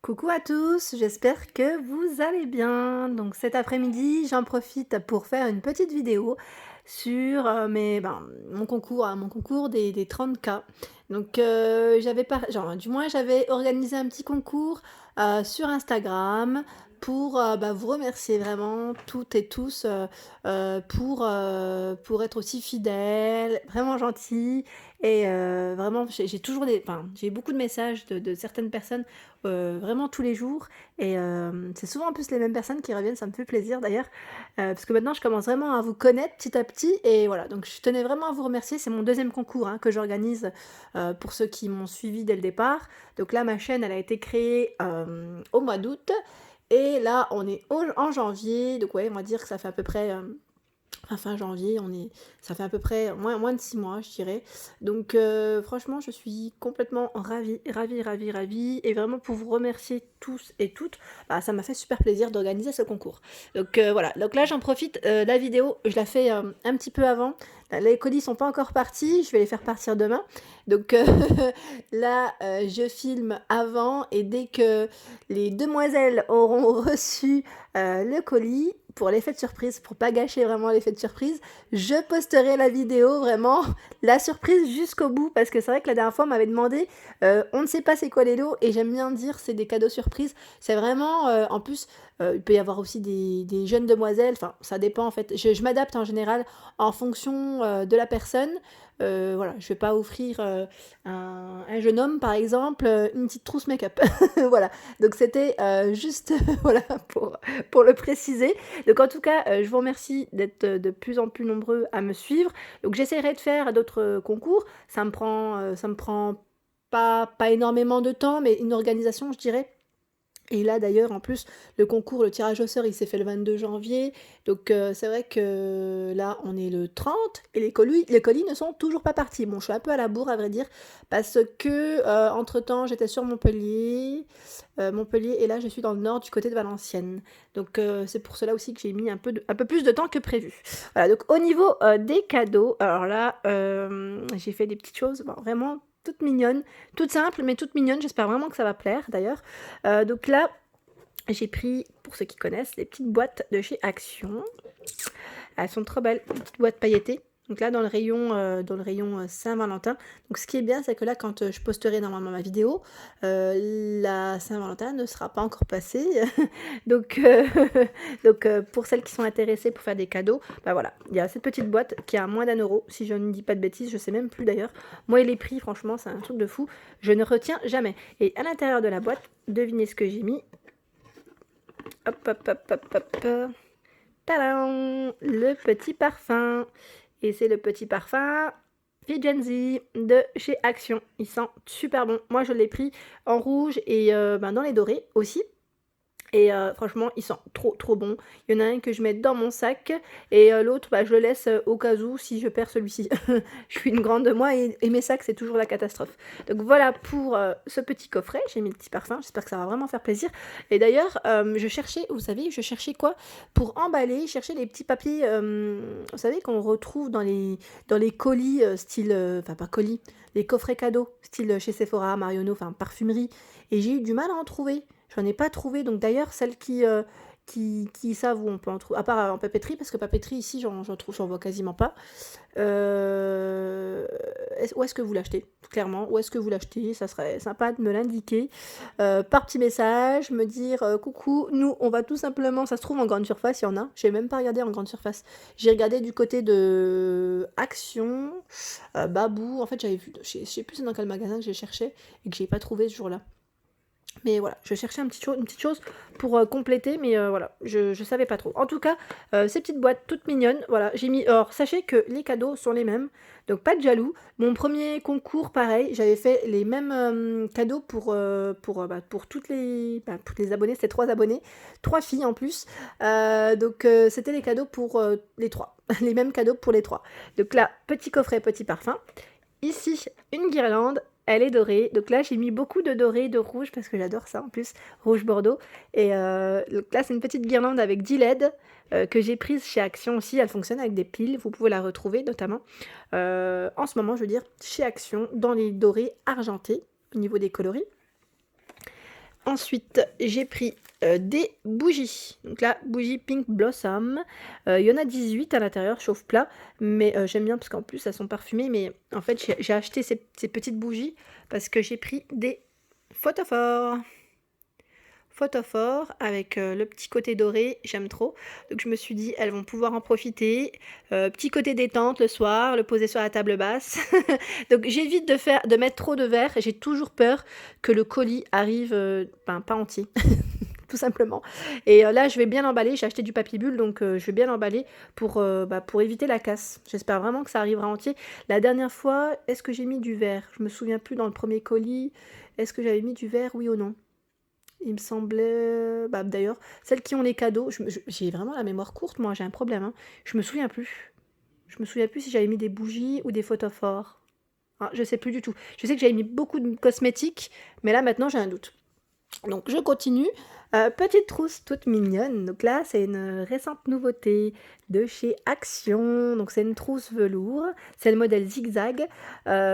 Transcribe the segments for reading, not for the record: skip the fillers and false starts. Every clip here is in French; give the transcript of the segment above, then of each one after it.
Coucou à tous, j'espère que vous allez bien. Donc cet après-midi, j'en profite pour faire une petite vidéo sur mon concours des 30K. Donc du moins j'avais organisé un petit concours sur Instagram pour vous remercier vraiment toutes et tous pour être aussi fidèles, vraiment gentils. Et vraiment, j'ai toujours j'ai beaucoup de messages de certaines personnes vraiment tous les jours. Et c'est souvent en plus les mêmes personnes qui reviennent, ça me fait plaisir d'ailleurs, parce que maintenant je commence vraiment à vous connaître petit à petit. Et voilà, donc je tenais vraiment à vous remercier. C'est mon deuxième concours que j'organise pour ceux qui m'ont suivi dès le départ. Donc là, ma chaîne, elle a été créée au mois d'août. Et là, on est en janvier, donc ouais, on va dire que ça fait à peu près fin janvier, ça fait à peu près moins de 6 mois, je dirais. Donc franchement, je suis complètement ravie, ravie, ravie, ravie. Et vraiment pour vous remercier tous et toutes, ça m'a fait super plaisir d'organiser ce concours. Donc voilà, donc là j'en profite, la vidéo, je la fais un petit peu avant. Les colis sont pas encore partis, je vais les faire partir demain. Donc là, je filme avant et dès que les demoiselles auront reçu le colis, pour l'effet de surprise, pour pas gâcher vraiment l'effet de surprise, je posterai la vidéo vraiment, la surprise jusqu'au bout, parce que c'est vrai que la dernière fois on m'avait demandé, on ne sait pas c'est quoi les lots, et j'aime bien dire c'est des cadeaux surprises. C'est vraiment, en plus, il peut y avoir aussi des jeunes demoiselles, enfin ça dépend en fait, je m'adapte en général en fonction de la personne. Voilà, je vais pas offrir un jeune homme par exemple une petite trousse make-up. Voilà, donc c'était juste voilà pour le préciser. Donc en tout cas, je vous remercie d'être de plus en plus nombreux à me suivre. Donc j'essaierai de faire d'autres concours. Ça me prend pas énormément de temps, mais une organisation, je dirais. Et là d'ailleurs en plus le concours, le tirage au sort il s'est fait le 22 janvier, donc c'est vrai que là on est le 30 et les colis ne sont toujours pas partis. Bon, je suis un peu à la bourre à vrai dire, parce que entre temps j'étais sur Montpellier, et là je suis dans le nord du côté de Valenciennes. Donc c'est pour cela aussi que j'ai mis un peu plus de temps que prévu. Voilà, donc au niveau des cadeaux, alors là j'ai fait des petites choses vraiment toutes mignonnes, toutes simples mais toutes mignonnes, j'espère vraiment que ça va plaire d'ailleurs. Donc là, j'ai pris, pour ceux qui connaissent, des petites boîtes de chez Action. Elles sont trop belles, des petites boîtes pailletées. Donc là, dans le rayon Saint-Valentin. Donc ce qui est bien, c'est que là, quand je posterai normalement ma vidéo, la Saint-Valentin ne sera pas encore passée. Donc, pour celles qui sont intéressées pour faire des cadeaux, voilà, il y a cette petite boîte qui a moins d'1 euro, si je ne dis pas de bêtises, je sais même plus d'ailleurs. Moi et les prix, franchement, c'est un truc de fou. Je ne retiens jamais. Et à l'intérieur de la boîte, devinez ce que j'ai mis. Hop, hop, hop, hop, hop. Tadam! Le petit parfum. Et c'est le petit parfum Vigenzi de chez Action. Il sent super bon. Moi, je l'ai pris en rouge et dans les dorés aussi. Et franchement, il sent trop trop bon. Il y en a un que je mets dans mon sac et l'autre, je le laisse au cas où si je perds celui-ci. Je suis une grande de moi et mes sacs, c'est toujours la catastrophe. Donc voilà pour ce petit coffret. J'ai mis le petit parfum. J'espère que ça va vraiment faire plaisir. Et d'ailleurs, je cherchais, vous savez, je cherchais quoi pour emballer. Je cherchais les petits papiers, vous savez, qu'on retrouve dans les colis style, enfin pas colis, les coffrets cadeaux style chez Sephora, Marionneau, enfin parfumerie. Et j'ai eu du mal à en trouver. J'en ai pas trouvé, donc d'ailleurs, celles qui savent où on peut en trouver, à part en papeterie, parce que papeterie ici, j'en vois quasiment pas. Où est-ce que vous l'achetez? Clairement, où est-ce que vous l'achetez? Ça serait sympa de me l'indiquer par petit message, me dire coucou, nous on va tout simplement, ça se trouve en grande surface, il y en a. J'ai même pas regardé en grande surface. J'ai regardé du côté de Action, Babou. En fait, j'avais vu, je sais plus c'est dans quel magasin que j'ai cherché et que j'ai pas trouvé ce jour-là. Mais voilà, je cherchais une petite chose pour compléter, mais voilà, je savais pas trop. En tout cas, ces petites boîtes toutes mignonnes, voilà, j'ai mis. Or, sachez que les cadeaux sont les mêmes, donc pas de jaloux. Mon premier concours, pareil, j'avais fait les mêmes cadeaux pour toutes les abonnés, c'était 3 abonnés, 3 filles en plus. Donc, c'était les cadeaux pour les 3, les mêmes cadeaux pour les 3. Donc là, petit coffret, petit parfum. Ici, une guirlande, elle est dorée. Donc là, j'ai mis beaucoup de doré, de rouge, parce que j'adore ça en plus, rouge bordeaux. Et donc là, c'est une petite guirlande avec 10 LED que j'ai prise chez Action aussi. Elle fonctionne avec des piles, vous pouvez la retrouver notamment en ce moment, je veux dire, chez Action, dans les dorés argentés au niveau des coloris. Ensuite, j'ai pris des bougies. Donc là, bougie Pink Blossom. Il y en a 18 à l'intérieur, chauffe plat. Mais j'aime bien parce qu'en plus, elles sont parfumées. Mais en fait, j'ai acheté ces petites bougies parce que j'ai pris des photophores. Photophore avec le petit côté doré, j'aime trop. Donc je me suis dit, elles vont pouvoir en profiter. Petit côté détente le soir, le poser sur la table basse. Donc j'évite de mettre trop de verre. J'ai toujours peur que le colis arrive pas entier. Tout simplement. Et là, je vais bien l'emballer. J'ai acheté du papier bulle, donc je vais bien l'emballer pour éviter la casse. J'espère vraiment que ça arrivera entier. La dernière fois, est-ce que j'ai mis du verre? Je me souviens plus dans le premier colis. Est-ce que j'avais mis du verre, oui ou non? Il me semblait... Bah, d'ailleurs, celles qui ont les cadeaux, j'ai vraiment la mémoire courte, moi, j'ai un problème. Hein. Je me souviens plus. Je me souviens plus si j'avais mis des bougies ou des photophores. Ah, je sais plus du tout. Je sais que j'avais mis beaucoup de cosmétiques, mais là, maintenant, j'ai un doute. Donc je continue. Petite trousse toute mignonne. Donc là, c'est une récente nouveauté de chez Action. Donc c'est une trousse velours. C'est le modèle zigzag.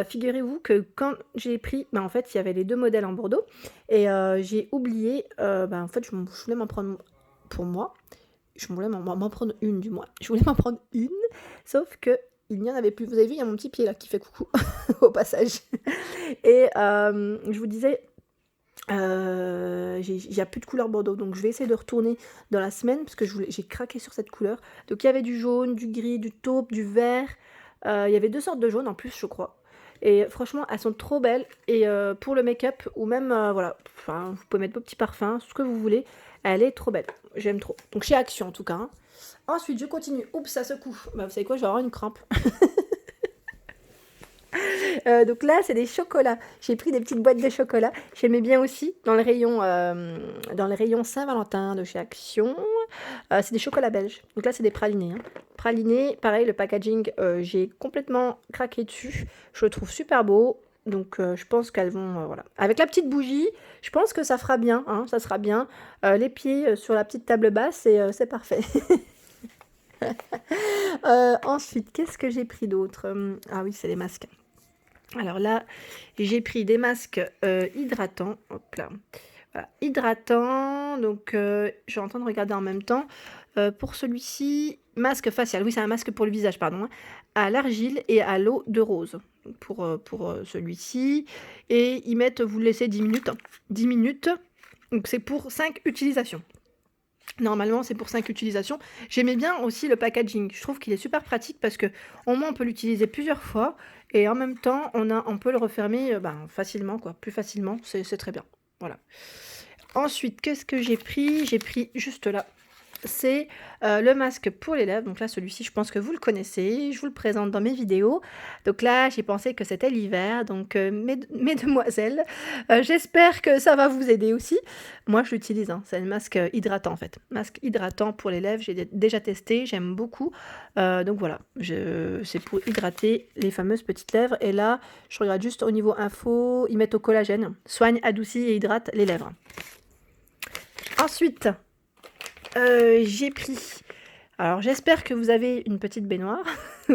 Figurez-vous que quand j'ai pris, en fait, il y avait les deux modèles en Bordeaux. Et j'ai oublié, en fait, je voulais m'en prendre pour moi. Je voulais m'en prendre une du moins. Je voulais m'en prendre une, sauf que il n'y en avait plus. Vous avez vu, il y a mon petit pied là qui fait coucou au passage. Et je vous disais, il n'y a plus de couleur bordeaux, donc je vais essayer de retourner dans la semaine parce que j'ai craqué sur cette couleur. Donc il y avait du jaune, du gris, du taupe, du vert. Il y avait 2 sortes de jaune en plus, je crois. Et franchement, elles sont trop belles. Et pour le make-up, ou même, voilà, enfin, vous pouvez mettre vos petits parfums, ce que vous voulez. Elle est trop belle. J'aime trop. Donc chez Action en tout cas. Hein. Ensuite, je continue. Oups, ça secoue. Bah, vous savez quoi, je vais avoir une crampe. Donc là, c'est des chocolats. J'ai pris des petites boîtes de chocolat. J'aimais bien aussi dans le rayon Saint-Valentin de chez Action. C'est des chocolats belges. Donc là, c'est des pralinés. Hein. Pralinés, pareil, le packaging, j'ai complètement craqué dessus. Je le trouve super beau. Donc je pense qu'elles vont... voilà. Avec la petite bougie, je pense que ça fera bien. Hein, ça sera bien. Les pieds sur la petite table basse, c'est parfait. Ensuite, qu'est-ce que j'ai pris d'autre? Ah oui, c'est les masques. Alors là, j'ai pris des masques hydratants. Hop là. Voilà, hydratants. Donc, je suis en train de regarder en même temps. Pour celui-ci, masque facial. Oui, c'est un masque pour le visage, pardon. Hein, à l'argile et à l'eau de rose. Pour celui-ci. Et ils mettent, vous le laissez 10 minutes. Hein. 10 minutes. Donc, c'est pour 5 utilisations. Normalement, c'est pour 5 utilisations. J'aimais bien aussi le packaging. Je trouve qu'il est super pratique parce que au moins on peut l'utiliser plusieurs fois et en même temps on peut le refermer facilement, quoi, plus facilement. C'est très bien. Voilà. Ensuite, qu'est-ce que j'ai pris? J'ai pris juste là. C'est le masque pour les lèvres. Donc là, celui-ci, je pense que vous le connaissez. Je vous le présente dans mes vidéos. Donc là, j'ai pensé que c'était l'hiver. Donc, mes demoiselles, j'espère que ça va vous aider aussi. Moi, je l'utilise. Hein. C'est un masque hydratant, en fait. Masque hydratant pour les lèvres. J'ai déjà testé. J'aime beaucoup. Donc voilà. C'est pour hydrater les fameuses petites lèvres. Et là, je regarde juste au niveau info. Ils mettent au collagène. Soigne, adoucit et hydrate les lèvres. Ensuite... j'ai pris... Alors j'espère que vous avez une petite baignoire,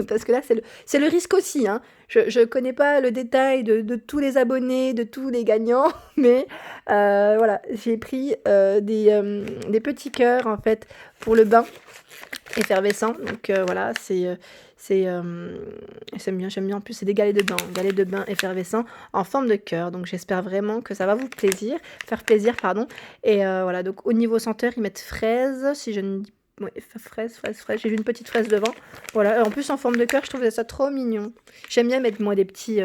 parce que là c'est le risque aussi. Hein. Je ne connais pas le détail de tous les abonnés, de tous les gagnants, mais voilà, j'ai pris des petits cœurs en fait pour le bain effervescent. Donc voilà, j'aime bien. En plus, c'est des galets de bain effervescents en forme de cœur. Donc j'espère vraiment que ça va vous faire plaisir, pardon. Et voilà, donc au niveau senteur, ils mettent fraise, si je ne dis ouais, fraise. J'ai vu une petite fraise devant. Voilà. En plus, en forme de cœur, je trouvais ça trop mignon. J'aime bien mettre, moi, des petits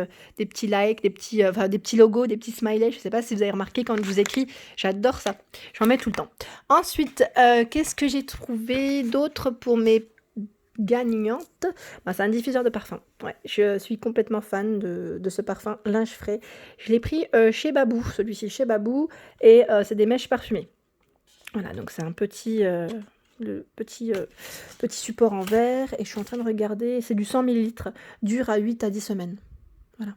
likes, des petits logos, des petits smileys. Je sais pas si vous avez remarqué quand je vous écris. J'adore ça. J'en mets tout le temps. Ensuite, qu'est-ce que j'ai trouvé d'autre pour mes gagnantes? C'est un diffuseur de parfum. Ouais, je suis complètement fan de ce parfum linge frais. Je l'ai pris chez Babou, celui-ci chez Babou. Et c'est des mèches parfumées. Voilà, donc c'est un petit... le petit support en verre et je suis en train de regarder, c'est du 100 ml, dure à 8 à 10 semaines. Voilà,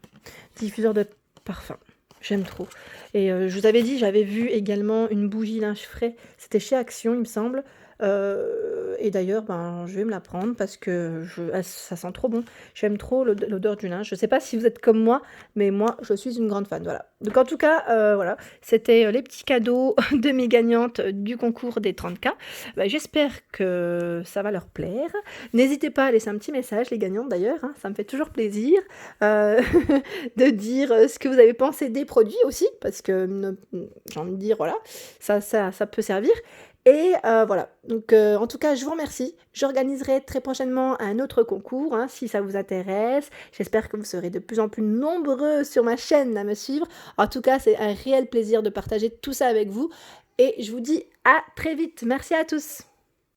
diffuseur de parfum, j'aime trop. Et je vous avais dit, j'avais vu également une bougie linge frais, c'était chez Action il me semble, Et d'ailleurs, ben, je vais me la prendre parce que ça sent trop bon. J'aime trop l'odeur du linge. Je sais pas si vous êtes comme moi, mais moi, je suis une grande fan, voilà. Donc en tout cas, voilà, c'était, les petits cadeaux de mes gagnantes du concours des 30K. Bah, j'espère que ça va leur plaire. N'hésitez pas à laisser un petit message, les gagnantes d'ailleurs, hein, ça me fait toujours plaisir, heu, de dire, ce que vous avez pensé des produits aussi, parce que j'ai envie de dire, voilà, ça peut servir et voilà. Donc en tout cas, je vous remercie. J'organiserai très prochainement un autre concours, hein, si ça vous intéresse. J'espère que vous serez de plus en plus nombreux sur ma chaîne à me suivre. En tout cas, c'est un réel plaisir de partager tout ça avec vous et je vous dis à très vite. Merci à tous.